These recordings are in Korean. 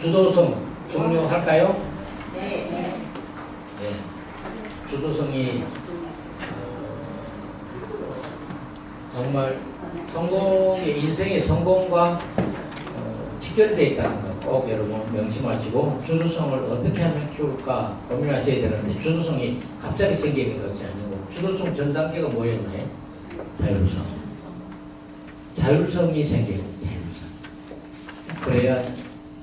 주도성 중요할까요? 네. 네. 주도성이 정말 인생의 성공과 직결되어 있다는 거 꼭 여러분 명심하시고, 주도성을 어떻게 하면 키울까 고민하셔야 되는데, 주도성이 갑자기 생기는 것이 아니고, 주도성 전 단계가 뭐였나요? 자율성이 생기고, 자율성. 그래야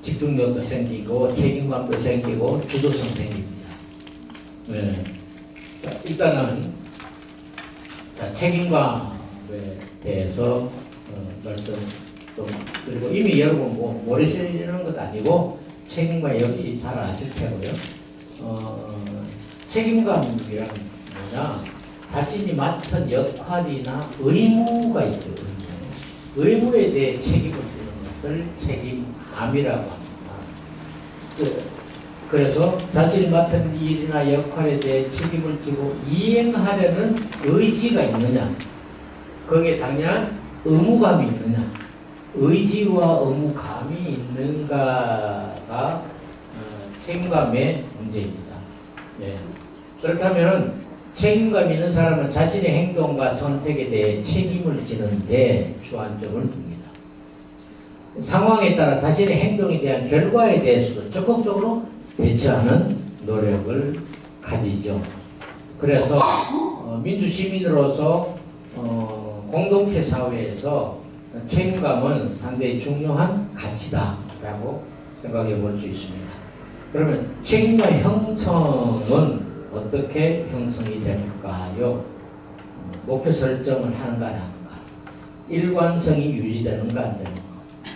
집중력도 생기고 책임감도 생기고 주도성 생깁니다. 네. 자, 일단은 책임감에 대해서 말씀 좀 드리고, 이미 여러분 모르시는 것도 아니고 책임감 역시 잘 아실 테고요. 책임감이란 뭐냐, 자신이 맡은 역할이나 의무가 있죠. 의무에 대해 책임을 지는 것을 책임감이라고 합니다. 그래서 자신이 맡은 일이나 역할에 대해 책임을 지고 이행하려는 의지가 있느냐, 거기에 당연한 의무감이 있느냐, 의지와 의무감이 있는가가 책임감의 문제입니다. 예. 그렇다면 책임감 있는 사람은 자신의 행동과 선택에 대해 책임을 지는데 주안점을 둡니다. 상황에 따라 자신의 행동에 대한 결과에 대해서도 적극적으로 대처하는 노력을 가지죠. 그래서 민주시민으로서 공동체 사회에서 책임감은 상당히 중요한 가치다라고 생각해 볼 수 있습니다. 그러면 책임감 형성은 어떻게 형성이 될까요? 목표 설정을 하는가 안 하는가, 일관성이 유지되는가 안 되는가,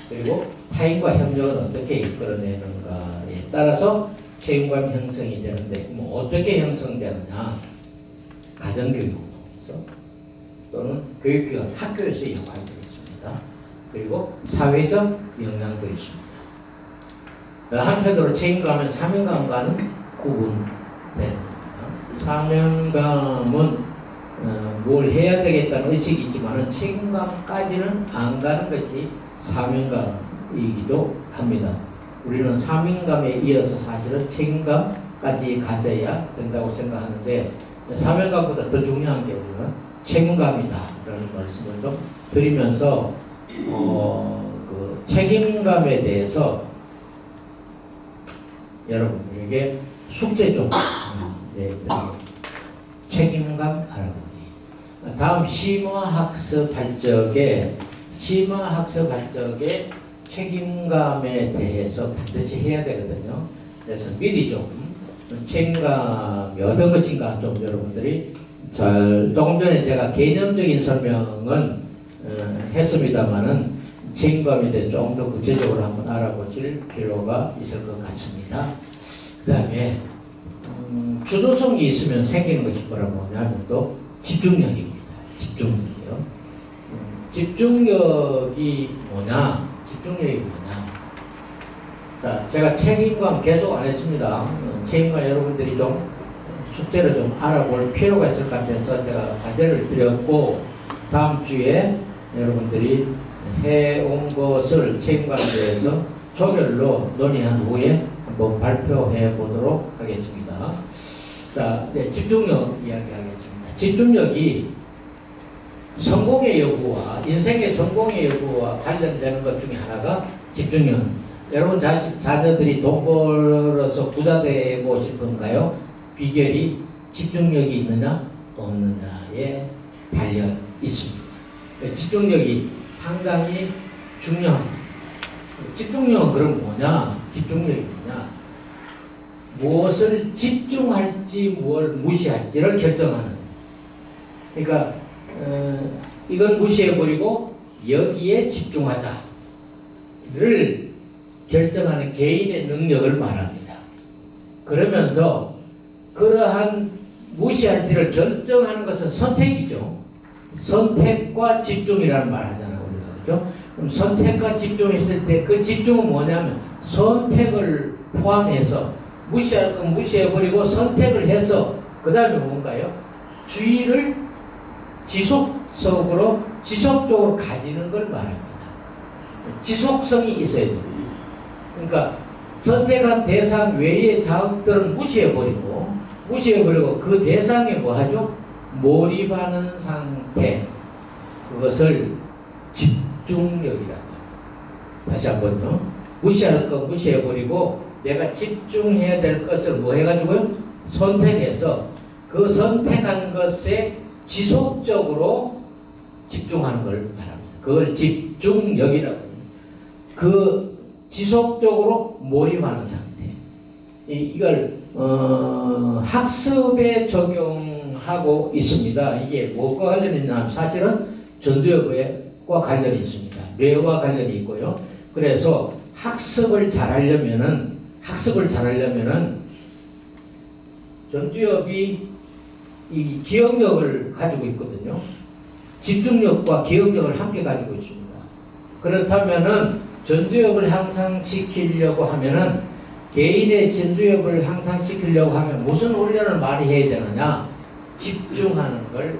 그리고 타인과 협력을 어떻게 이끌어내는가에 따라서 책임감 형성이 되는데, 어떻게 형성되느냐, 가정교육에서 또는 교육기관, 학교에서의 역할도 있습니다. 그리고 사회적 영향도 있습니다. 한편으로 책임감은 사명감과는 구분됩니다. 사명감은 뭘 해야 되겠다는 의식이 있지만 책임감까지는 안 가는 것이 사명감이기도 합니다. 우리는 사명감에 이어서 사실은 책임감까지 가져야 된다고 생각하는데, 사명감보다 더 중요한 게 우리는 책임감이다라는 말씀을 좀 드리면서 그 책임감에 대해서 여러분에게 숙제 좀 책임감 알아보기. 다음 심화학습 발적에 책임감에 대해서 반드시 해야 되거든요. 그래서 미리 좀 책임감이 어떤 것인가 좀 여러분들이 조금 전에 제가 개념적인 설명은 했습니다만은 책임감에 대해 조금 더 구체적으로 한번 알아보실 필요가 있을 것 같습니다. 그 다음에 주도성이 있으면 생기는 것이 뭐라고 하냐면 또 집중력입니다. 집중력이요. 집중력이 뭐냐? 자, 제가 책임감 계속 안 했습니다. 책임감 여러분들이 좀 숙제를 좀 알아볼 필요가 있을 것 같아서 제가 과제를 드렸고, 다음 주에 여러분들이 해온 것을 책임감에 대해서 조별로 논의한 후에 한번 발표해 보도록 하겠습니다. 자, 집중력 이야기하겠습니다. 집중력이 성공의 여부와 인생의 성공의 여부와 관련되는 것 중에 하나가 집중력. 여러분 자녀들이 돈 벌어서 부자 되고 싶은가요? 비결이 집중력이 있느냐 없느냐에 달려 있습니다. 집중력이 상당히 중요합니다. 집중력은 그럼 뭐냐? 집중력이 뭐냐? 무엇을 집중할지 뭘 무시할지를 결정하는. 그러니까 이건 무시해버리고 여기에 집중하자를 결정하는 개인의 능력을 말합니다. 그러면서 그러한 무시할지를 결정하는 것은 선택이죠. 선택과 집중이라는 말 하잖아요, 우리가. 그죠? 그럼 선택과 집중했을 때 그 집중은 뭐냐면 선택을 포함해서 무시할 건 무시해버리고 선택을 해서 그 다음에 뭔가요? 주의를 지속적으로 가지는 걸 말합니다. 지속성이 있어야 됩니다. 그러니까 선택한 대상 외의 자극들은 무시해버리고 그 대상에 뭐 하죠? 몰입하는 상태. 그것을 집중력이라고 합니다. 다시 한번요. 무시할 거 무시해버리고 내가 집중해야 될 것을 뭐 해가지고요? 선택해서 그 선택한 것에 지속적으로 집중하는 걸 말합니다. 그걸 집중력이라고 합니다. 그 지속적으로 몰입하는 상태. 이걸 학습에 적용하고 있습니다. 이게 무엇과 관련이 있냐면 사실은 전두엽과 관련이 있습니다. 뇌와 관련이 있고요. 그래서 학습을 잘하려면은 전두엽이 이 기억력을 가지고 있거든요. 집중력과 기억력을 함께 가지고 있습니다. 그렇다면은 전두엽을 향상시키려고 하면은 개인의 전두엽을 향상시키려고 하면 무슨 훈련을 많이 해야 되느냐? 집중하는 걸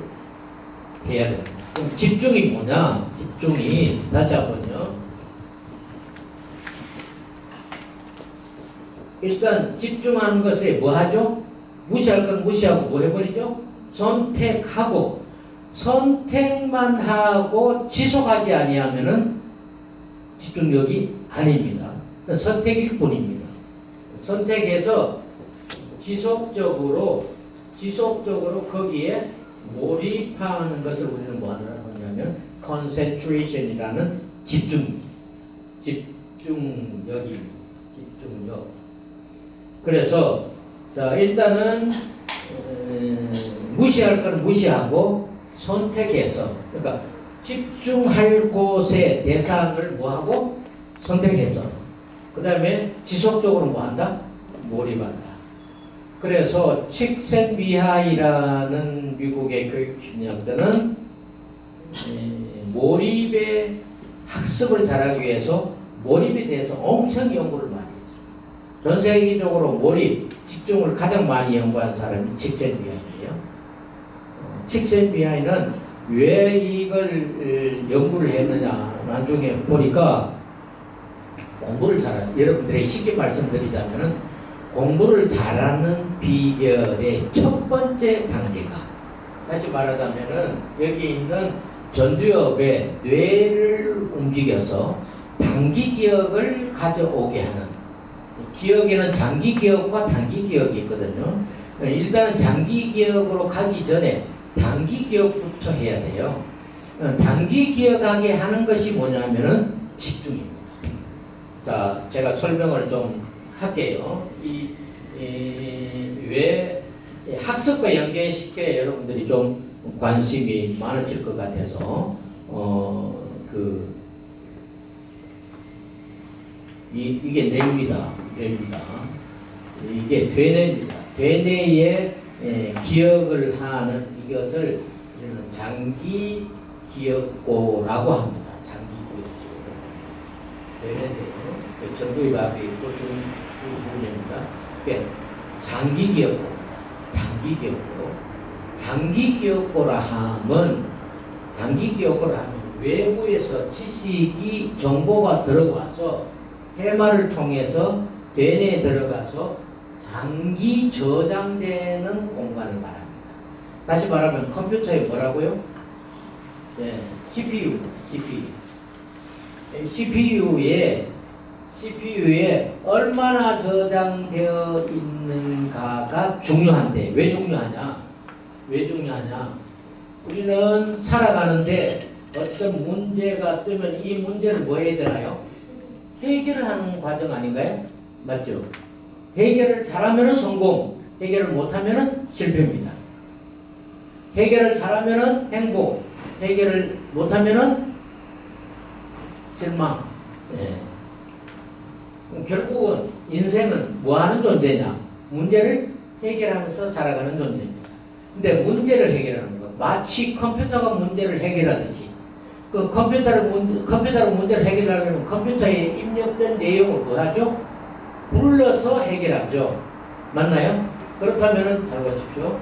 해야 됩니다. 그럼 집중이 뭐냐? 집중이 다시 한번요. 일단 집중하는 것에 뭐 하죠? 무시할 건 무시하고 뭐 해버리죠? 선택하고 선택만 하고 지속하지 아니하면은 집중력이 아닙니다. 선택일 뿐입니다. 선택해서 지속적으로 거기에 몰입하는 것을 우리는 뭐 하느라고 하냐면 concentration이라는 집중력. 그래서 자 일단은 무시할 건 무시하고 선택해서 그러니까 집중할 곳의 대상을 뭐하고 선택해서 그 다음에 지속적으로 뭐한다? 몰입한다. 그래서 칙센비하이라는 미국의 교육심리학자는 몰입의 학습을 잘하기 위해서 몰입에 대해서 엄청 연구를 많이 했습니다. 전 세계적으로 몰입, 집중을 가장 많이 연구한 사람이 칙센비하이예요. 칙센비하이는 왜 이걸 연구를 했느냐 나중에 보니까 공부를 잘하는 여러분들에게 쉽게 말씀드리자면은 공부를 잘하는 비결의 첫 번째 단계가 다시 말하자면은 여기 있는 전두엽의 뇌를 움직여서 단기 기억을 가져오게 하는 기억에는 장기 기억과 단기 기억이 있거든요. 일단은 장기 기억으로 가기 전에 단기 기억부터 해야 돼요. 단기 기억하게 하는 것이 뭐냐면은 집중입니다. 자, 제가 설명을 좀 할게요. 왜 학습과 연계시켜 여러분들이 좀 관심이 많으실 것 같아서 이게 뇌입니다. 이게 되뇌입니다. 되뇌의 기억을 하는 이것을 우리는 장기 기억고라고 합니다. 장기 기억고. 되뇌인데요. 전두엽 앞에 있고 중 부분입니다. 장기 기억고입니다. 장기 기억고라 하면 외부에서 지식이 정보가 들어와서 해마를 통해서 뇌내에 들어가서 장기 저장되는 공간을 말합니다. 다시 말하면 컴퓨터에 뭐라고요? 네, CPU에 얼마나 저장되어 있는가가 중요한데 왜 중요하냐? 우리는 살아가는데 어떤 문제가 뜨면 이 문제를 뭐 해야 되나요? 해결을 하는 과정 아닌가요? 맞죠? 해결을 잘하면 성공, 해결을 못하면 실패입니다. 해결을 잘하면 행복, 해결을 못하면 실망. 예. 결국은 인생은 뭐 하는 존재냐? 문제를 해결하면서 살아가는 존재입니다. 근데 문제를 해결하는 것, 마치 컴퓨터가 문제를 해결하듯이 그 컴퓨터로 문제를 해결하려면 컴퓨터에 입력된 내용을 뭐 하죠? 불러서 해결하죠. 맞나요? 그렇다면 잘 보십시오.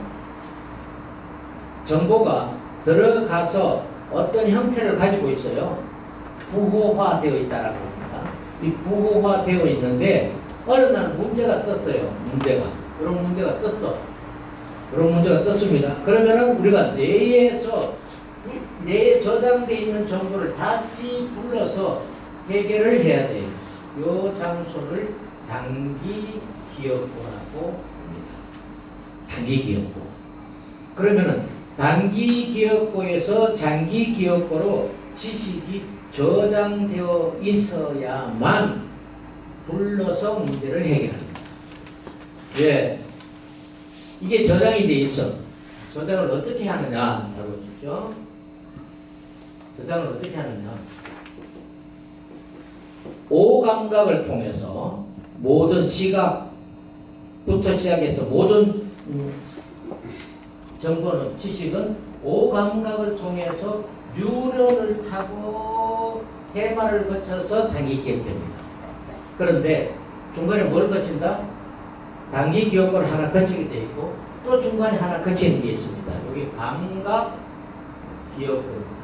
정보가 들어가서 어떤 형태를 가지고 있어요. 부호화되어 있다라고 합니다. 이 부호화되어 있는데 어느 날 문제가 떴어요. 그런 문제가 떴습니다. 그러면은 우리가 뇌에 저장되어 있는 정보를 다시 불러서 해결을 해야 돼요. 요 장소를 단기 기억고라고 합니다. 단기 기억고. 그러면은 단기 기억고에서 장기 기억고로 지식이 저장되어 있어야만 불러서 문제를 해결합니다. 예. 이게 저장이 돼 있어. 저장을 어떻게 하느냐. 잘 보십시오. 저장을 어떻게 하느냐. 오감각을 통해서 모든 시각부터 시작해서 모든 정보는 지식은 오감각을 통해서 뉴런을 타고 테마를 거쳐서 장기 기억됩니다. 그런데 중간에 뭘 거친다? 단기 기억을 하나 거치게 되어 있고 또 중간에 하나 거치는 게 있습니다. 여기 감각 기억입니다.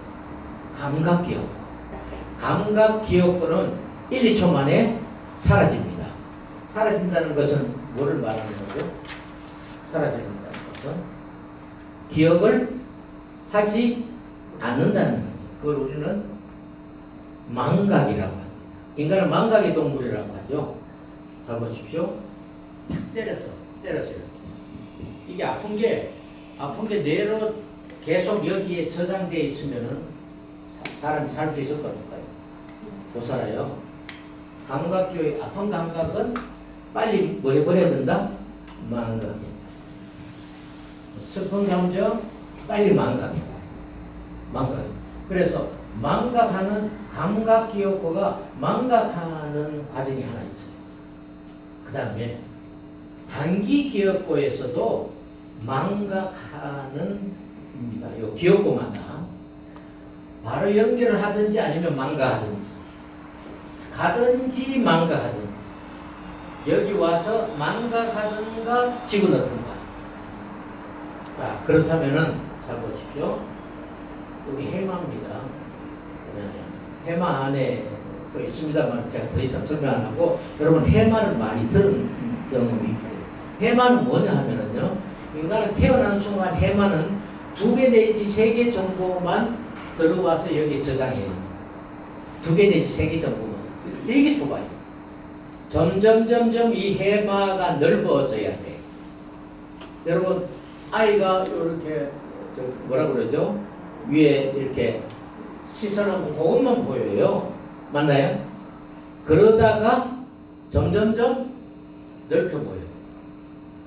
감각 기억은 1, 2초 만에 사라집니다. 사라진다는 것은 뭐를 말하는 거죠? 사라진다는 것은 기억을 하지 않는다는 거죠. 그걸 우리는 망각이라고 합니다. 인간은 망각의 동물이라고 하죠. 잘 보십시오. 탁 때렸어요. 이게 아픈 게 뇌로 계속 여기에 저장되어 있으면은 사람이 살 수 있을 겁니까요? 못 살아요. 감각기호의 아픈 감각은 빨리 뭐 해버려야 된다? 망각해. 슬픈 감정 빨리 망각해. 그래서 망각하는 감각기억고가 망각하는 과정이 하나 있어요. 그 다음에 단기기억고에서도 망각하는 입니다. 요 기억고마다 바로 연결을 하든지 아니면 망각하든지 가든지 망각하든지 여기 와서 망각하든가 집어넣든가. 자, 그렇다면은 잘 보십시오. 여기 해마입니다. 해마 안에 또 있습니다만 제가 더 이상 설명 안 하고 여러분 해마를 많이 들은 경험이 있고요. 해마는 뭐냐 하면은요, 인간은 태어나는 순간 해마는 2개 내지 3개 정도만 들어와서 여기에 저장해요. 2개 내지 3개 정도만. 되게 좁아요. 점점 이 해마가 넓어져야 돼. 여러분, 아이가 이렇게 뭐라 그러죠? 위에 이렇게 시선하고 그것만 보여요. 맞나요? 그러다가 점점점 넓혀 보여요.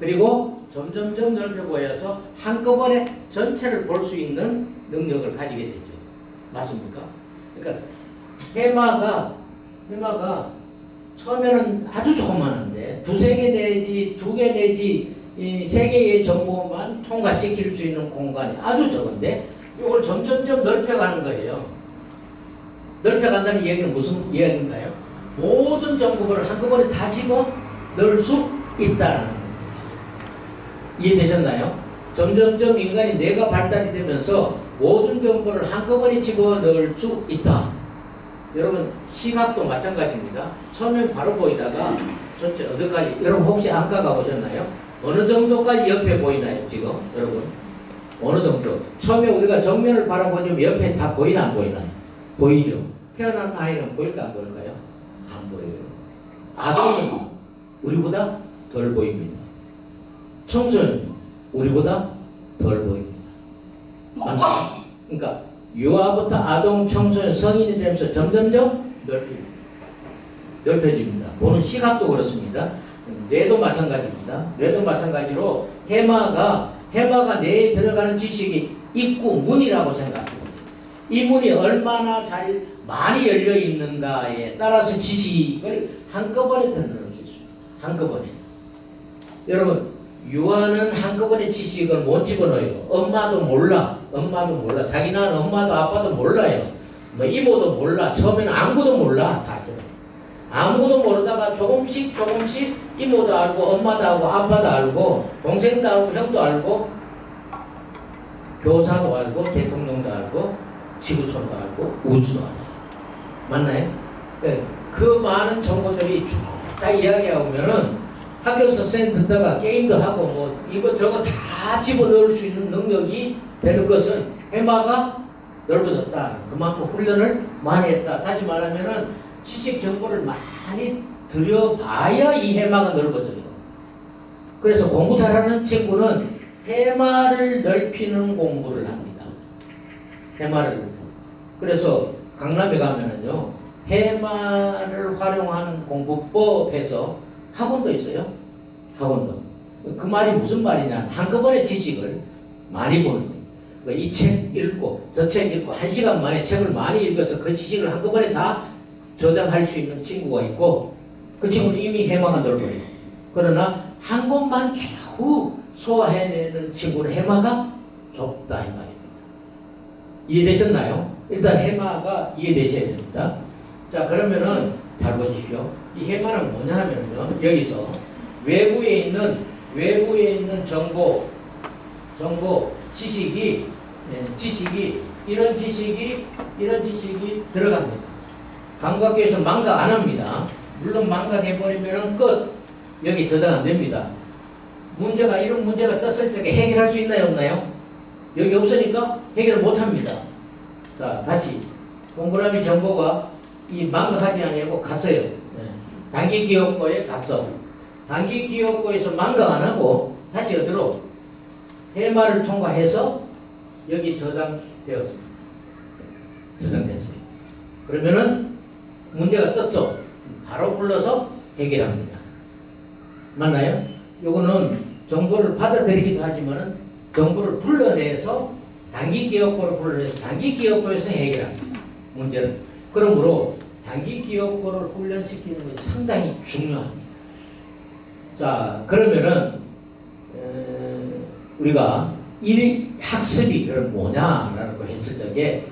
그리고 점점점 넓혀 보여서 한꺼번에 전체를 볼 수 있는 능력을 가지게 되죠. 맞습니까? 그러니까 해마가 처음에는 아주 조그마한데 2-3개 내지 2개 내지 3개의 정보만 통과시킬 수 있는 공간이 아주 적은데 이걸 점점점 넓혀가는 거예요. 넓혀간다는 얘기는 무슨 이야기인가요? 모든 정보를 한꺼번에 다 집어 넣을 수 있다는 겁니다. 이해되셨나요? 점점점 인간이 뇌가 발달이 되면서 모든 정보를 한꺼번에 집어 넣을 수 있다. 여러분, 시각도 마찬가지입니다. 처음엔 바로 보이다가 전체 어디까지, 여러분 혹시 안과 가보셨나요? 어느 정도까지 옆에 보이나요, 지금? 여러분? 어느 정도? 처음에 우리가 정면을 바라보면 옆에 다 보이나 안 보이나요? 보이죠? 태어난 아이는 보일까 안 보일까요? 안 보여요. 아동은 우리보다 덜 보입니다. 청소년 우리보다 덜 보입니다. 맞나요? 그러니까 유아부터 아동, 청소년, 성인이 되면서 점점점 넓혀집니다. 보는 시각도 그렇습니다. 뇌도 마찬가지입니다. 뇌도 마찬가지로 해마가 뇌에 들어가는 지식이 입구 문이라고 생각합니다. 이 문이 얼마나 많이 열려 있는가에 따라서 지식을 한꺼번에 넣을 수 있습니다. 한꺼번에. 여러분, 유아는 한꺼번에 지식을 못 집어넣어요. 엄마도 몰라. 자기는 엄마도 아빠도 몰라요. 뭐 이모도 몰라. 처음에는 아무도 몰라. 사실은. 아무도 모르다가 조금씩 이모도 알고 엄마도 알고 아빠도 알고 동생도 알고 형도 알고 교사도 알고 대통령도 알고 지구촌도 알고 우주도 알아요. 맞나요? 그 많은 정보들이 쭉 다 이야기하면은 학교에서 선생님 듣다가 게임도 하고 뭐 이것저것 다 집어넣을 수 있는 능력이 되는 것은 해마가 넓어졌다. 그만큼 훈련을 많이 했다. 다시 말하면은 지식 정보를 많이 들여봐야 이 해마가 넓어져요. 그래서 공부 잘하는 친구는 해마를 넓히는 공부를 합니다. 해마를. 그래서 강남에 가면은요, 해마를 활용한 공부법에서 학원도 있어요. 학원도. 그 말이 무슨 말이냐. 한꺼번에 지식을 많이 보는 거예요. 이 책 읽고 저 책 읽고 1시간 만에 책을 많이 읽어서 그 지식을 한꺼번에 다 저장할 수 있는 친구가 있고 그 친구는 이미 해마가 넓어요. 그러나 한 곳만 겨우 소화해내는 친구는 해마가 좁다 이 말입니다. 이해되셨나요? 일단 해마가 이해되셔야 됩니다. 자, 그러면은 잘 보십시오. 이 해마는 뭐냐 하면요, 여기서 외부에 있는 정보 지식이 이런 지식이 들어갑니다. 감각계에서 망각 안 합니다. 물론 망각해버리면 끝. 여기 저장 안 됩니다. 이런 문제가 떴을 적에 해결할 수 있나요, 없나요? 여기 없으니까 해결을 못 합니다. 자, 다시. 동그라미 정보가 이 망각하지 아니하고 갔어요. 단기 기억고에 갔어. 단기 기억고에서 망각 안 하고 다시 어디로? 해마를 통과해서 여기 저장되었습니다. 저장됐어요. 그러면은 문제가 떴죠. 바로 불러서 해결합니다. 맞나요? 요거는 정보를 받아들이기도 하지만 정보를 불러내서 단기 기억고를 불러내서 단기 기억고에서 해결합니다. 문제를. 그러므로 단기 기억고를 훈련시키는 것이 상당히 중요합니다. 자, 그러면은 우리가 이 학습이 그럼 뭐냐라고 했을 적에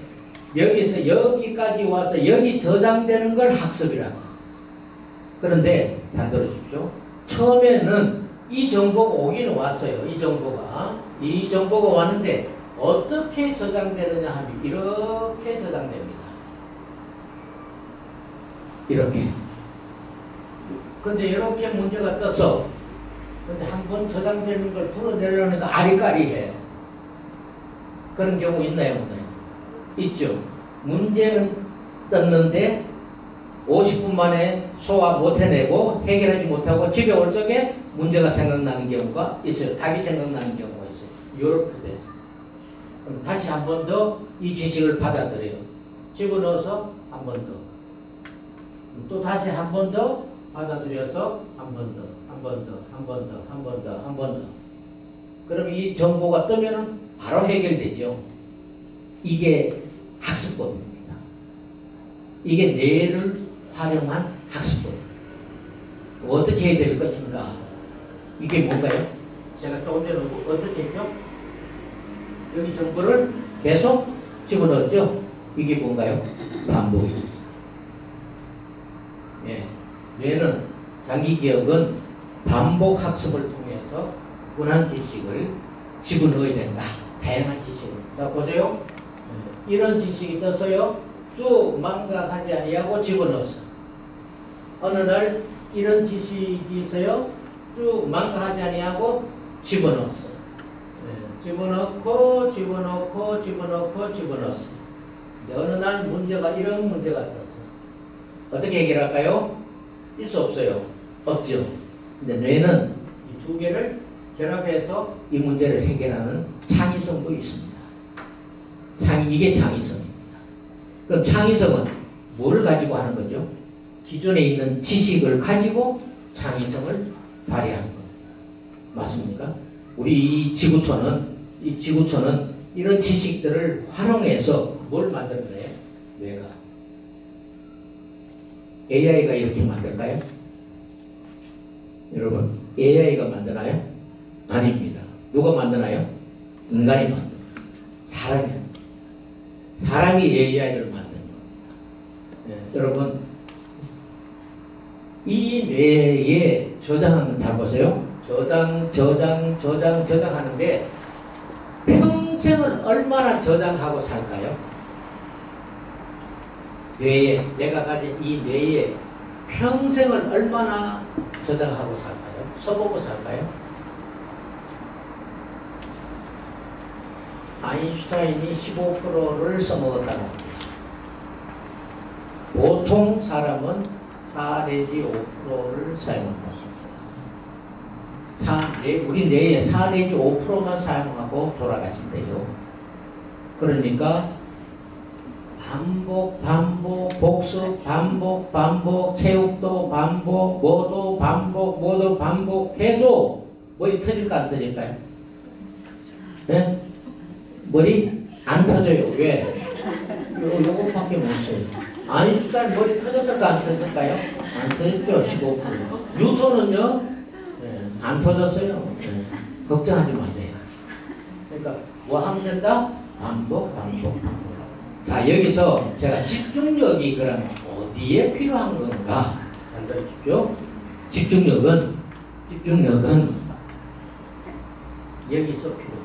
여기서 여기까지 와서 여기 저장되는 걸 학습이라고. 그런데 잘 들으십시오. 처음에는 이 정보가 오기는 왔어요. 이 정보가 왔는데 어떻게 저장되느냐 하면 이렇게 저장됩니다. 이렇게. 근데 이렇게 문제가 떴어. 근데 한번 저장되는 걸 풀어내려니까 아리까리해요. 그런 경우 있나요, 없나요? 있죠. 문제는 떴는데 50분 만에 소화 못 해내고 해결하지 못하고 집에 올 적에 문제가 생각나는 경우가 있어요. 답이 생각나는 경우가 있어요. 이렇게 돼서. 그럼 다시 한 번 더 이 지식을 받아들여요. 집어넣어서 한 번 더. 또 다시 한 번 더 받아들여서 한 번 더, 한 번 더, 한 번 더, 한 번 더, 한 번 더. 그럼 이 정보가 뜨면은 바로 해결되죠. 이게 학습법입니다. 이게 뇌를 활용한 학습법. 어떻게 해야 될 것인가? 이게 뭔가요? 제가 조금 전에 어떻게 했죠? 여기 정보를 계속 집어넣었죠? 이게 뭔가요? 반복입니다. 예. 뇌는 장기 기억은 반복 학습을 통해서 원한 지식을 집어넣어야 된다. 다양한 지식을. 자, 보세요. 이런 지식이 떴어요. 쭉 망각하지 아니하고 집어넣었어. 어느 날 이런 지식이 있어요. 쭉 망각하지 아니하고 집어넣었어. 집어넣고 집어넣었어. 어느 날 이런 문제가 떴어. 어떻게 해결할까요? 있어 없어요? 없죠. 근데 뇌는 이 두 개를 결합해서 이 문제를 해결하는 창의성도 있습니다. 이게 창의성입니다. 그럼 창의성은 뭐를 가지고 하는 거죠? 기존에 있는 지식을 가지고 창의성을 발휘하는 겁니다. 맞습니까? 우리 이 지구촌은 이런 지식들을 활용해서 뭘 만들어내요? 뇌가. AI가 이렇게 만들까요? 여러분, AI가 만드나요? 아닙니다. 누가 만드나요? 인간이 만듭니다. 사람이 AI를 만드는 겁니다. 네, 여러분, 이 뇌에 저장하는, 잘 보세요. 저장하는데 평생을 얼마나 저장하고 살까요? 뇌에, 내가 가진 이 뇌에 평생을 얼마나 저장하고 살까요? 써보고 살까요? 아인슈타인이 15%를 써먹었다고 합니다. 보통 사람은 4 내지 5%를 사용한다. 우리 뇌에 4 내지 5%만 사용하고 돌아가신대요. 그러니까 반복, 복습, 반복, 체육도 반복, 뭐도 반복해도 머리 터질까 안 터질까요? 네? 머리 안 터져요. 왜? 요것밖에 못 써요. 아인슈타인 머리 터졌을까 안 터졌을까요? 안 터졌죠. 15%. 뉴턴은요? 네, 안 터졌어요. 네. 걱정하지 마세요. 그러니까 뭐 하면 된다? 반복. 자, 여기서 제가 집중력이 그럼 어디에 필요한 건가? 잘 들으십시오. 집중력은 여기서 필요합니다.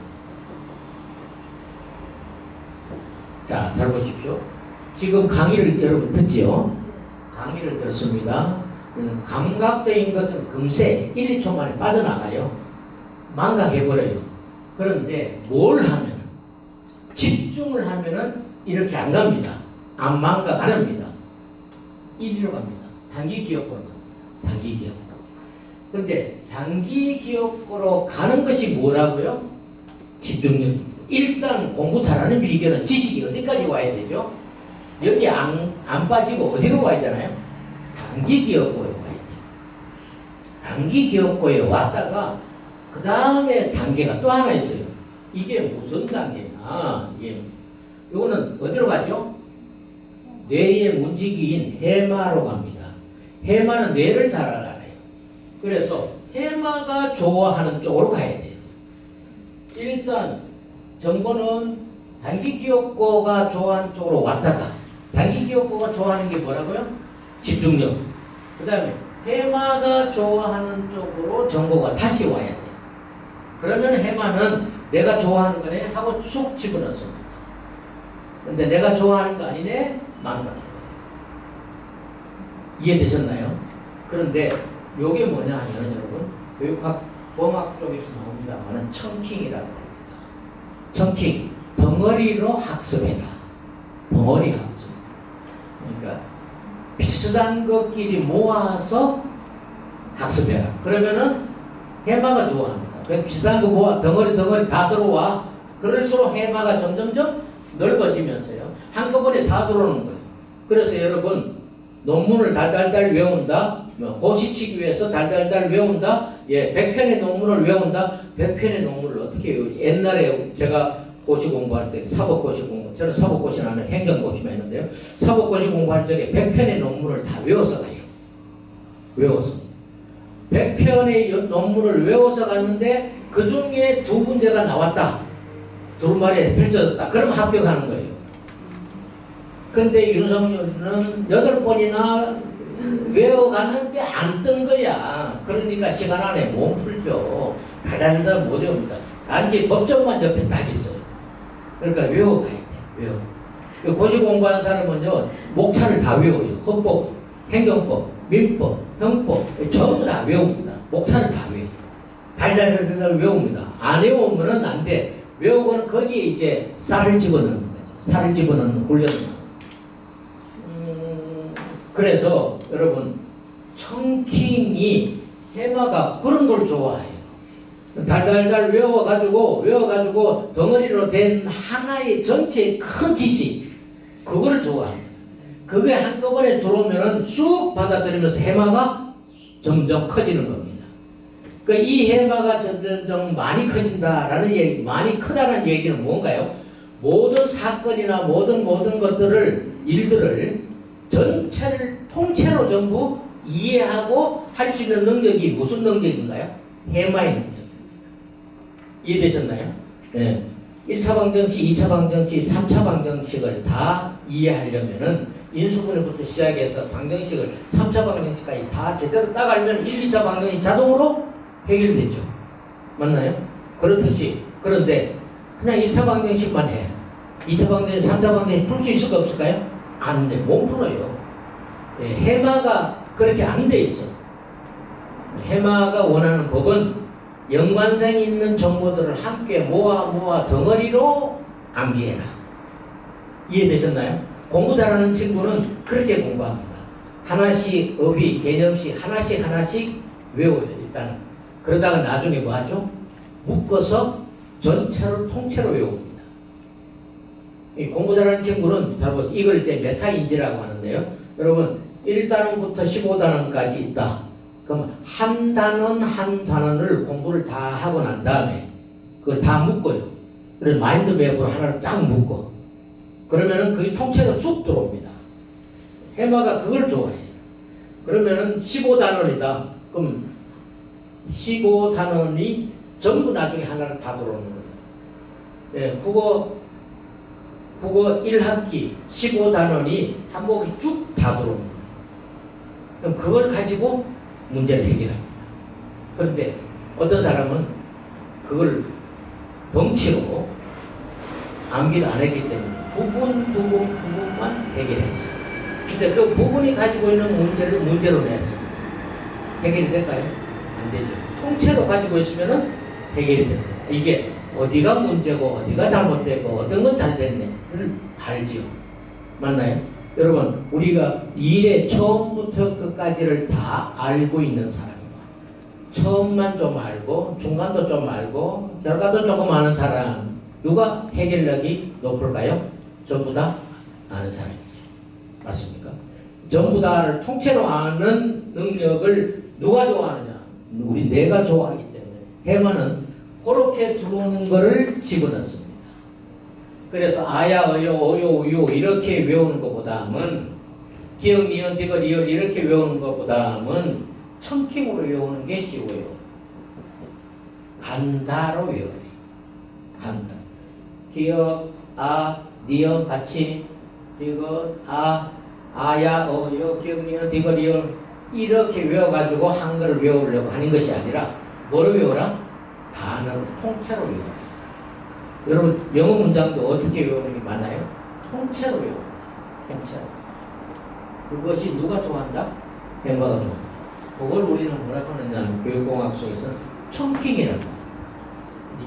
자, 잘 보십시오. 지금 강의를 여러분 듣지요? 강의를 듣습니다. 감각적인 것은 금세 1, 2초 만에 빠져나가요. 망각해버려요. 그런데 뭘 하면, 집중을 하면은 이렇게 안 갑니다. 안 망각 안 합니다. 1위로 갑니다. 단기 기억으로 갑니다. 단기 기억. 근데 단기 기억으로 가는 것이 뭐라고요? 집중력. 일단 공부 잘하는 비결은 지식이 어디까지 와야 되죠? 여기 안 빠지고 어디로 와야 되나요? 단기 기억고에 와야 돼요. 단기 기억고에 왔다가 그 다음에 단계가 또 하나 있어요. 이게 무슨 단계냐? 이거는 어디로 가죠? 뇌의 문지기인 해마로 갑니다. 해마는 뇌를 잘 알아요. 그래서 해마가 좋아하는 쪽으로 가야 돼요. 일단 정보는 단기 기억고가 좋아하는 쪽으로 왔다가, 단기 기억고가 좋아하는 게 뭐라고요? 집중력. 그 다음에 해마가 좋아하는 쪽으로 정보가 다시 와야 돼요. 그러면 해마는 내가 좋아하는 거네 하고 쑥 집어넣습니다. 근데 내가 좋아하는 거 아니네? 망각해요. 이해되셨나요? 그런데 요게 뭐냐 하면 여러분, 교육학, 공학 쪽에서 나옵니다만은 청킹이라고 합니다. 청킹, 덩어리로 학습해라. 덩어리 학습. 그러니까 비슷한 것끼리 모아서 학습해라. 그러면은 해마가 좋아합니다. 그 비슷한 거 모아 덩어리 다 들어와. 그럴수록 해마가 점점점 넓어지면서요. 한꺼번에 다 들어오는 거예요. 그래서 여러분 논문을 달달달 외운다. 고시치기 위해서 달달달 외운다. 예, 100편의 논문을 외운다. 100편의 논문을 어떻게 외우지? 옛날에 제가 고시 공부할 때 사법고시 공부, 저는 사법고시는 아니고 행정고시만 했는데요. 사법고시 공부할 적에 100편의 논문을 다 외워서 가요. 외워서. 100편의 논문을 외워서 갔는데 그 중에 2문제가 나왔다. 두루마리에 펼쳐졌다. 그럼 합격하는 거예요. 그런데 윤석열은 8번이나 외워가는데 안 뜬 거야. 그러니까 시간 안에 못 풀죠. 달달달 못 외웁니다. 단지 법정만 옆에 딱 있어요. 그러니까 외워가야 돼. 외워. 고시 공부하는 사람은요, 목차를 다 외워요. 헌법, 행정법, 민법, 형법, 전부 다 외웁니다. 목차를 다 외워요. 달달달 외웁니다. 안 외우면은 안 돼. 외우고는 거기에 이제 쌀을 집어넣는 거죠. 쌀을 집어넣는 훈련을. 그래서 여러분 청킹이 해마가 그런 걸 좋아해요. 달달달 외워가지고 덩어리로 된 하나의 전체의 큰 지식, 그거를 좋아합니다. 그게 한꺼번에 들어오면은 쑥 받아들이면서 해마가 점점 커지는 겁니다. 그러니까 이 해마가 점점 많이 커진다라는 얘기, 많이 크다는 얘기는 뭔가요? 모든 사건이나 모든 것들을, 일들을 전체를 통째로 전부 이해하고 할 수 있는 능력이 무슨 능력인가요? 해마의 능력. 이해되셨나요? 네. 1차 방정식, 2차 방정식, 3차 방정식을 다 이해하려면은 인수분해부터 시작해서 방정식을 3차 방정식까지 다 제대로 딱 알면 1, 2차 방정식이 자동으로 해결되죠. 맞나요? 그렇듯이. 그런데 그냥 1차 방정식만 해. 2차 방정식, 3차 방정식 풀 수 있을까 없을까요? 안 돼. 못 풀어요. 예, 해마가 그렇게 안 돼 있어. 해마가 원하는 법은 연관성이 있는 정보들을 함께 모아 덩어리로 암기해라. 이해되셨나요? 공부 잘하는 친구는 그렇게 공부합니다. 하나씩 어휘, 개념씩 하나씩 외워요. 일단은. 그러다가 나중에 뭐 하죠? 묶어서 전체를 통째로 외웁니다. 이 공부 잘하는 친구는 잘 보세요. 이걸 이제 메타인지라고 하는데요. 여러분 1단원부터 15단원까지 있다. 그럼 한 단원을 공부를 다 하고 난 다음에 그걸 다 묶어요. 그래서 마인드맵으로 하나를 딱 묶어. 그러면은 그게 통째로 쑥 들어옵니다. 해마가 그걸 좋아해요. 그러면은 15단원이다. 그럼 15단원이 전부 나중에 하나를 다 들어오는 거예요. 예, 국어 1학기 15단원이 한복이 쭉 다 들어오는 거예요. 그럼 그걸 가지고 문제를 해결합니다. 그런데 어떤 사람은 그걸 덩치로 암기를 안 했기 때문에 부분만 해결했어요. 근데 그 부분이 가지고 있는 문제를 문제로 냈어요. 해결이 될까요? 안 되죠. 통째로 가지고 있으면은 해결이 됩니다. 이게 어디가 문제고 어디가 잘못되고 어떤 건 잘 됐네를 알죠. 맞나요? 여러분 우리가 일의 처음부터 끝까지를 다 알고 있는 사람이에요. 처음만 좀 알고 중간도 좀 알고 결과도 조금 아는 사람 누가 해결력이 높을까요? 전부 다 아는 사람이죠. 맞습니까? 전부 다를 통째로 아는 능력을 누가 좋아하느냐? 우리 내가 좋아하기 때문에 해마는 그렇게 들어오는 거를 집어넣습니다. 그래서 아야 어요 우요 이렇게 외우는 것보다는 기역 니은 디귿 리을 이렇게 외우는 것보다는 청킹으로 외우는 게 쉬워요. 간다로 외워요. 간다. 기역 니은 같이 디귿 아야 어요 기역 니은 디귿 리을 이렇게 외워가지고 한글을 외우려고 하는 것이 아니라 뭐를 외워라? 단어를 통째로 외워라. 여러분 영어 문장도 어떻게 외우는 게 많아요? 통째로 외워요. 통째로. 그것이 누가 좋아한다? 해마가 좋아한다. 그걸 우리는 뭐라고 하느냐면 교육공학 속에서 청킹이라고 합니다.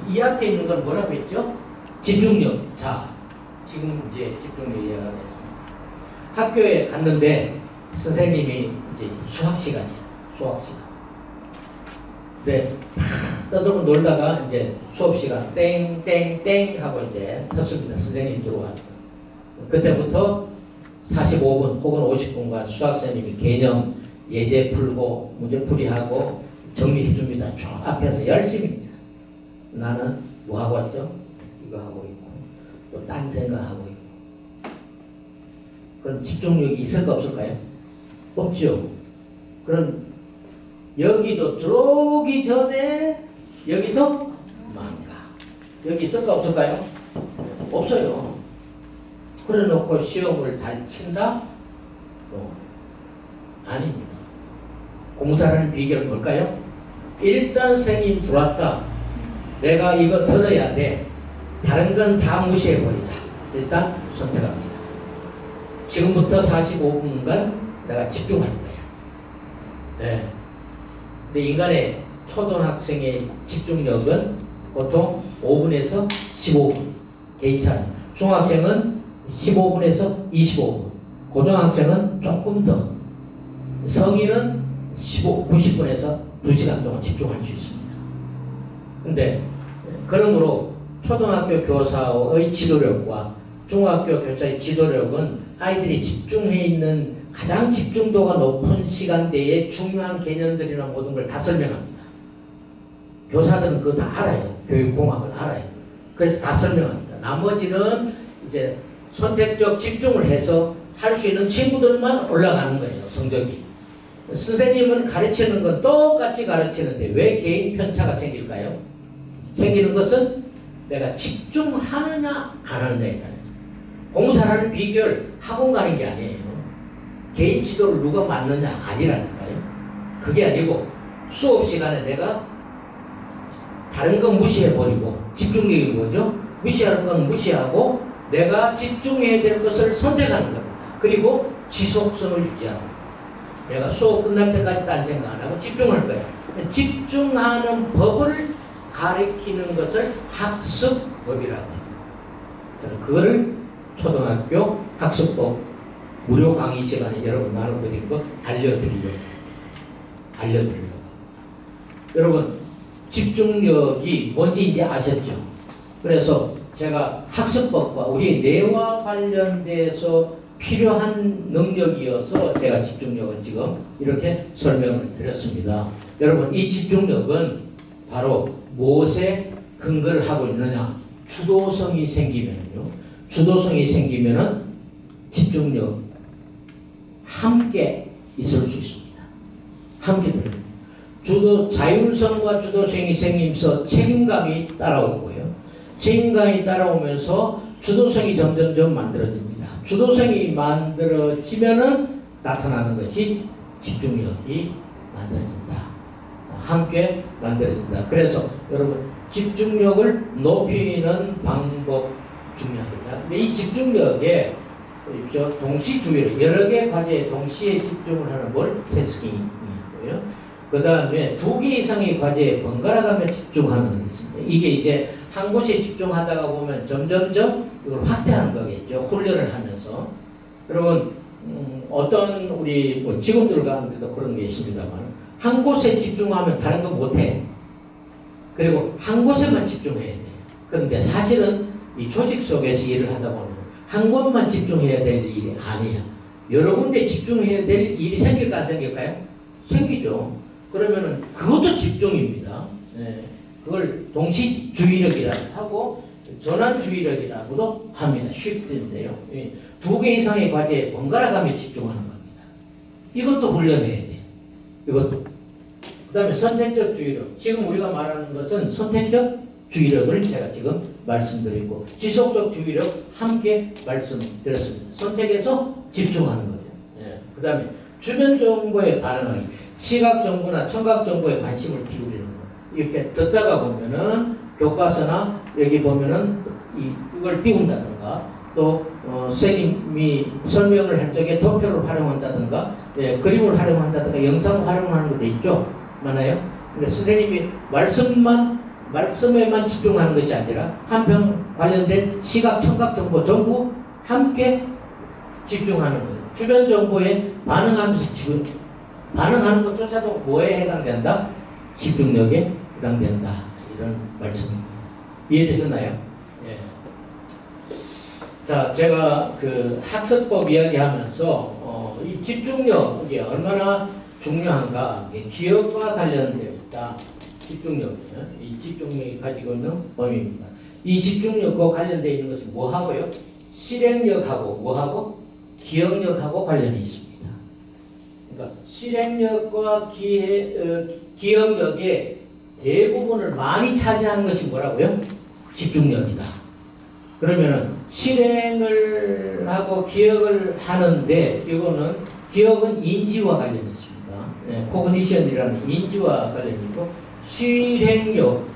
이 앞에 있는 건 뭐라고 했죠? 집중력. 자, 지금 이제 집중력 이해가 됐습니다. 학교에 갔는데 선생님이 이제 수학 시간이야. 수학 시간. 네, 떠들고 놀다가 이제 수업 시간 땡땡땡 하고 이제 섰습니다. 선생님 들어왔어. 그때부터 45분 혹은 50분간 수학선생님이 개념 예제 풀고 문제풀이 하고 정리해 줍니다. 쭉 앞에서 열심히. 나는 뭐 하고 왔죠? 이거 하고 있고 또 딴 생각하고 있고. 그럼 집중력이 있을까 없을까요? 없죠. 그럼 여기도 들어오기 전에 여기서 망가. 여기 있을까 없을까요? 없어요. 그래 놓고 시험을 잘 친다? 아닙니다. 공부 잘하는 비결은 뭘까요? 일단 선생님 들어왔다. 내가 이거 들어야 돼. 다른 건 다 무시해버리자. 일단 선택합니다. 지금부터 45분간 내가 집중할 거야. 네. 근데 인간의 초등학생의 집중력은 보통 5분에서 15분 개인차는 중학생은 15분에서 25분 고등학생은 조금 더 성인은 90분에서 2시간 동안 집중할 수 있습니다. 근데 그러므로 초등학교 교사의 지도력과 중학교 교사의 지도력은 아이들이 집중해 있는 가장 집중도가 높은 시간대에 중요한 개념들이나 모든 걸 다 설명합니다. 교사들은 그거 다 알아요. 교육공학을 알아요. 그래서 다 설명합니다. 나머지는 이제 선택적 집중을 해서 할 수 있는 친구들만 올라가는 거예요. 성적이. 선생님은 가르치는 건 똑같이 가르치는데 왜 개인 편차가 생길까요? 생기는 것은 내가 집중하느냐 안 하느냐에 따라서. 공부 잘하는 비결 학원 가는 게 아니에요. 개인 지도를 누가 맞느냐 아니라니까요. 그게 아니고 수업 시간에 내가 다른 건 무시해버리고 집중력이 뭐죠? 무시하는 건 무시하고 내가 집중해야 될 것을 선택하는 겁니다. 그리고 지속성을 유지하는 겁니다. 내가 수업 끝날 때까지 딴 생각 안 하고 집중할 거야. 집중하는 법을 가리키는 것을 학습법이라고 합니다. 제가 그거를 초등학교 학습법 무료 강의 시간에 여러분 나눠드린 거 알려드리려고. 여러분, 집중력이 뭔지 이제 아셨죠? 그래서 제가 학습법과 우리 뇌와 관련돼서 필요한 능력이어서 제가 집중력을 지금 이렇게 설명을 드렸습니다. 여러분, 이 집중력은 바로 무엇에 근거를 하고 있느냐? 주도성이 생기면요. 주도성이 생기면은 집중력 함께 있을 수 있습니다. 함께 들어요. 자율성과 주도성이 생기면서 책임감이 따라오고요. 책임감이 따라오면서 주도성이 점점점 만들어집니다. 주도성이 만들어지면은 나타나는 것이 집중력이 만들어진다. 함께 만들어진다. 그래서 여러분, 집중력을 높이는 방법 중요합니다. 근데 이 집중력에 동시주의로 여러 개 과제에 동시에 집중을 하는 멀티태스킹이고요. 그 다음에 2개 이상의 과제에 번갈아 가며 집중하는 것이 있습니다. 이게 이제 한 곳에 집중하다가 보면 점점점 이걸 확대하는 거겠죠. 훈련을 하면서. 여러분, 어떤 우리 직원들 가운데도 그런 게 있습니다만, 한 곳에 집중하면 다른 거 못해. 그리고 한 곳에만 집중해야 돼. 그런데 사실은 이 조직 속에서 일을 하다 보면 한 곳만 집중해야 될 일이 아니야. 여러 군데 집중해야 될 일이 생길까 안 생길까요? 생기죠. 그러면은 그것도 집중입니다. 네. 그걸 동시주의력이라고 하고 전환주의력이라고도 합니다. 쉬프트인데요. 2개 이상의 과제에 번갈아 가며 집중하는 겁니다. 이것도 훈련해야 돼. 이것도. 그 다음에 선택적 주의력. 지금 우리가 말하는 것은 선택적 주의력을 제가 지금 말씀드리고, 지속적 주의력 함께 말씀드렸습니다. 선택해서 집중하는 거죠. 예. 그 다음에 주변 정보에 반응하기. 시각 정보나 청각 정보에 관심을 기울이는 거. 이렇게 듣다가 보면은 교과서나 여기 보면은 이걸 띄운다든가, 또 선생님이 설명을 할 적에 도표를 활용한다든가, 예, 그림을 활용한다든가, 영상을 활용하는 것도 있죠. 많아요. 그러니까 선생님이 말씀에만 집중하는 것이 아니라 한편 관련된 시각, 청각 정보 전부 함께 집중하는 거예요. 주변 정보에 반응하면서 지금 반응하는 것조차도 뭐에 해당된다? 집중력에 해당된다. 이런 말씀입니다. 이해되셨나요? 예. 자, 제가 그 학습법 이야기하면서 이 집중력이 얼마나 중요한가, 기억과 관련되어 있다. 집중력, 이 집중력이 가지고 있는 범위입니다. 이 집중력과 관련되어 있는 것은 뭐하고요? 실행력하고 뭐하고? 기억력하고 관련이 있습니다. 그러니까 실행력과 기억력의 대부분을 많이 차지하는 것이 뭐라고요? 집중력이다. 그러면은 실행을 하고 기억을 하는데, 이거는 기억은 인지와 관련이 있습니다. 코그니션이라는 인지와 관련이 있고, 실행력,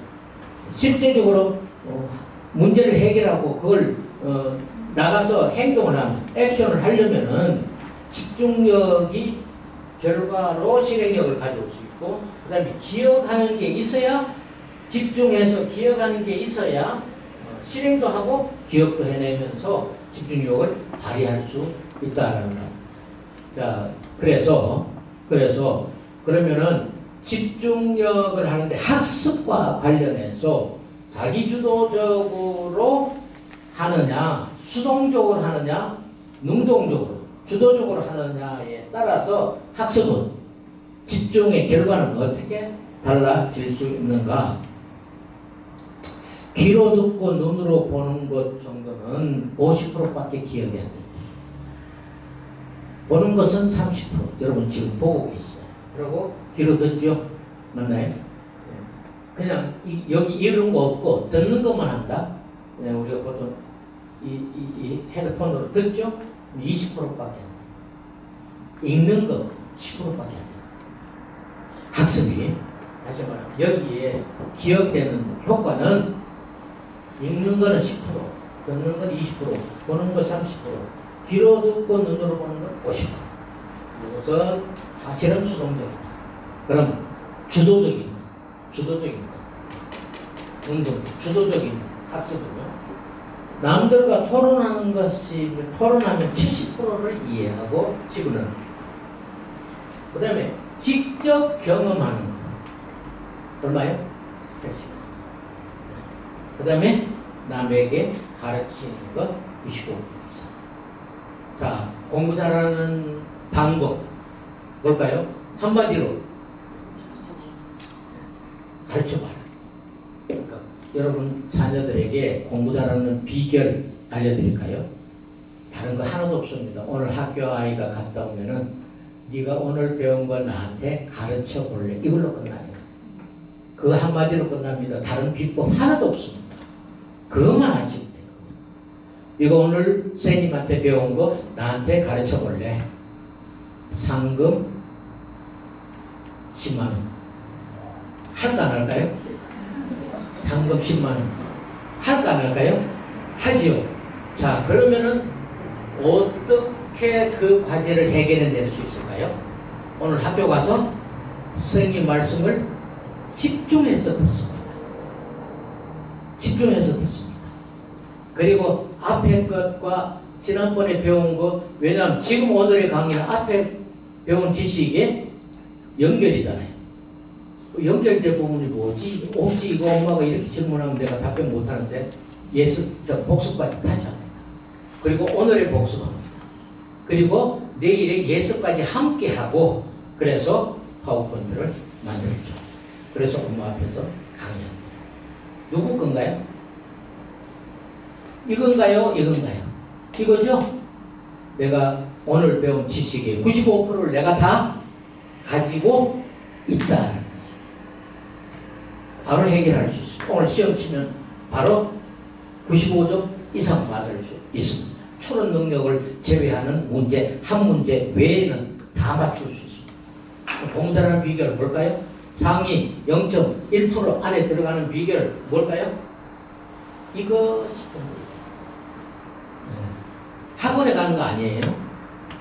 실제적으로 문제를 해결하고 그걸 나가서 행동을 하면, 액션을 하려면은 집중력이 결과로 실행력을 가져올 수 있고, 그 다음에 기억하는 게 있어야, 집중해서 기억하는 게 있어야 실행도 하고 기억도 해내면서 집중력을 발휘할 수 있다라는 거. 자, 그래서 그러면은 집중력을 하는데 학습과 관련해서 자기주도적으로 하느냐, 수동적으로 하느냐, 능동적으로, 주도적으로 하느냐에 따라서 학습은, 집중의 결과는 어떻게 달라질 수 있는가? 귀로 듣고 눈으로 보는 것 정도는 50%밖에 기억이 안 됩니다. 보는 것은 30%. 여러분 지금 보고 계시죠? 그리고 귀로 듣죠? 맞나요? 그냥 여기 이런 거 없고 듣는 것만 한다. 우리가 보통 이 헤드폰으로 듣죠? 20%밖에 안 돼. 읽는 거 10%밖에 안 돼. 학습이, 다시 말하면 여기에 기억되는 효과는 읽는 거는 10%, 듣는 건 20%, 보는 거 30%, 귀로 듣고 눈으로 보는 건 50%. 이것은 사실은 수동적이다. 그럼 주도적인 거, 운동, 주도적인 학습은요. 남들과 토론하는 것이 토론하면 70%를 이해하고 집어넣는. 그 다음에 직접 경험하는 거. 얼마요? 80%. 그 다음에 남에게 가르치는 거 95%. 자, 공부 잘하는 방법 뭘까요? 한마디로 가르쳐봐라. 그러니까 여러분 자녀들에게 공부 잘하는 비결 알려드릴까요? 다른 거 하나도 없습니다. 오늘 학교 아이가 갔다 오면은 네가 오늘 배운 거 나한테 가르쳐 볼래? 이걸로 끝나요. 그 한마디로 끝납니다. 다른 비법 하나도 없습니다. 그것만 하시면 돼요. 이거 오늘 선생님한테 배운 거 나한테 가르쳐 볼래? 상금 10만 원. 할까 안 할까요? 상금 10만 원. 할까 안 할까요? 하지요. 자, 그러면은 어떻게 그 과제를 해결해 낼 수 있을까요? 오늘 학교 가서 선생님 말씀을 집중해서 듣습니다. 집중해서 듣습니다. 그리고 앞에 것과 지난번에 배운 거, 왜냐하면 지금 오늘의 강의는 앞에 배운 지식에 연결이잖아요. 연결된 부분이 뭐지? 혹시 이거 엄마가 이렇게 질문하면 내가 답변 못하는데 복습까지 다시 합니다. 그리고 오늘의 복습합니다. 그리고 내일의 예습까지 함께 하고 그래서 파워포인트를 만들었죠. 그래서 엄마 앞에서 강의합니다. 누구 건가요? 이건가요? 이건가요? 이거죠? 내가 오늘 배운 지식의 95%를 내가 다 가지고 있다는 거죠. 바로 해결할 수 있습니다. 오늘 시험 치면 바로 95점 이상 받을 수 있습니다. 추론 능력을 제외하는 문제, 한 문제 외에는 다 맞출 수 있습니다. 공부잘하는 비결은 뭘까요? 상위 0.1% 안에 들어가는 비결 뭘까요? 이거 싶은데 학원에 가는 거 아니에요?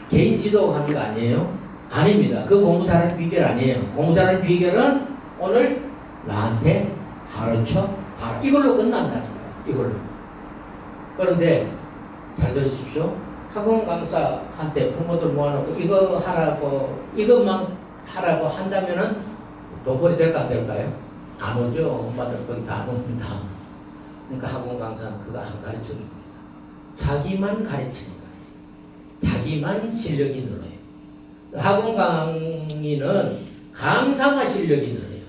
개인 지도 가는 거 아니에요? 아닙니다. 그 공부 잘하는 비결 아니에요. 공부 잘하는 비결은 오늘 나한테 가르쳐 봐라. 이걸로 끝난다니까. 이걸로. 그런데 잘 들으십시오. 학원 강사한테 부모들 모아놓고 이거 하라고 이것만 하라고 한다면은 돈벌이 될까 안 될까요? 안 오죠. 엄마들 거의 다 안 옵니다. 그러니까 학원 강사는 그거 안 가르쳐 줍니다. 자기만 가르치는 거예요. 자기만 실력이 늘어요. 학원 강의는 강사만 실력이 늘어요.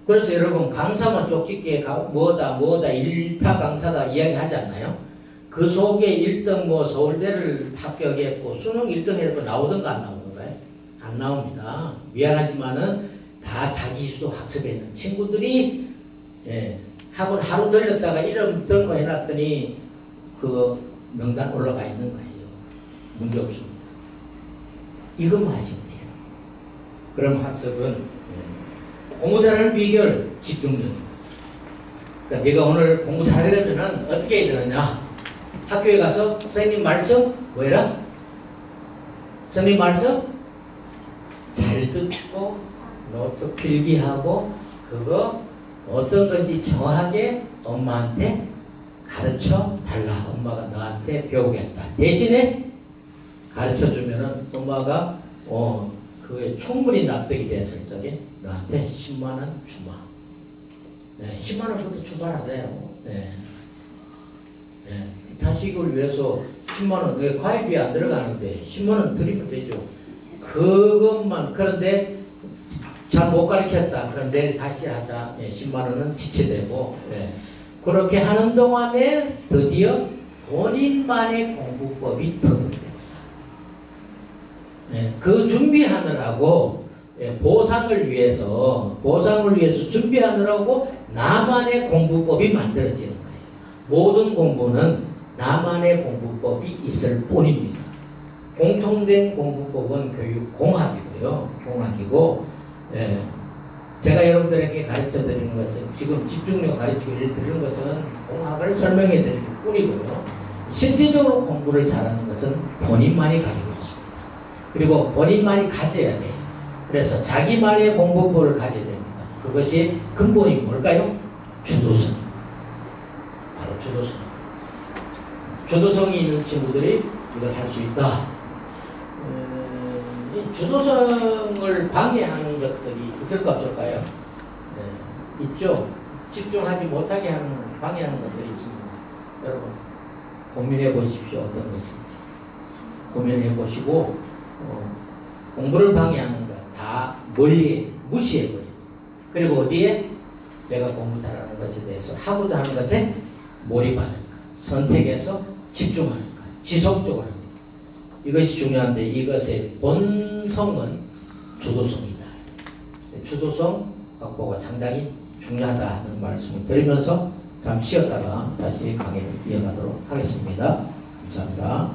그래서 여러분 강사만 쪽집게 뭐다 일타 강사다 이야기 하지 않나요? 그 속에 1등 뭐 서울대를 합격했고 수능 1등 해도 나오던가 안 나오던가요? 안 나옵니다. 미안하지만은 다 자기수도 학습했는 친구들이 학원 하루 들렸다가 이름 등록 해놨더니 그 명단 올라가 있는 거예요. 문제 없습니다. 이것만 하시면 돼요. 그럼 학습은 공부 잘하는 비결 집중력입니다. 그러니까 네가 오늘 공부 잘하려면 어떻게 해야 되느냐? 학교에 가서 선생님 말씀 뭐해라? 선생님 말씀 잘 듣고 노트 필기하고 그거 어떤 건지 정확하게 엄마한테 가르쳐 달라. 엄마가 너한테 배우겠다. 대신에 가르쳐 주면은 엄마가 그게 충분히 납득이 됐을 적에 너한테 10만 원 주마. 네, 10만 원부터 출발하세요. 네. 네. 자식을 위해서 10만 원, 왜 과외비 안 들어가는데 10만 원 드리면 되죠. 그것만. 그런데 잘 못 가르쳤다. 그럼 내일 다시 하자. 10만 원은 지체되고. 그렇게 하는 동안에 드디어 본인만의 공부법이 터득됩니다. 그 준비하느라고 보상을 위해서 준비하느라고 나만의 공부법이 만들어지는 거예요. 모든 공부는 나만의 공부법이 있을 뿐입니다. 공통된 공부법은 교육공학이고요. 공학이고 제가 여러분들에게 가르쳐 드리는 것은 지금 집중력 가르치고 드리는 것은 공학을 설명해 드릴 뿐이고요. 실질적으로 공부를 잘하는 것은 본인만이 가지고 있습니다. 그리고 본인만이 가져야 돼요. 그래서 자기만의 공부법을 가져야 됩니다. 그것이 근본이 뭘까요? 주도성. 바로 주도성. 주도성이 있는 친구들이 이걸 할 수 있다. 이 주도성을 방해하는 것들이 있을까 없을까요? 네, 있죠. 집중하지 못하게 하는, 방해하는 것들이 있습니다. 여러분, 고민해 보십시오. 어떤 것인지. 고민해 보시고, 공부를 방해하는 것 다 멀리 무시해 버려요. 그리고 어디에? 내가 공부 잘하는 것에 대해서 하고자 하는 것에 몰입하는 것, 선택해서 집중하는 것, 지속적으로 합니다. 이것이 중요한데 이것의 본성은 주도성이다. 주도성 확보가 상당히 중요하다는 말씀을 드리면서 잠시 쉬었다가 다시 강의를 이어가도록 하겠습니다. 감사합니다.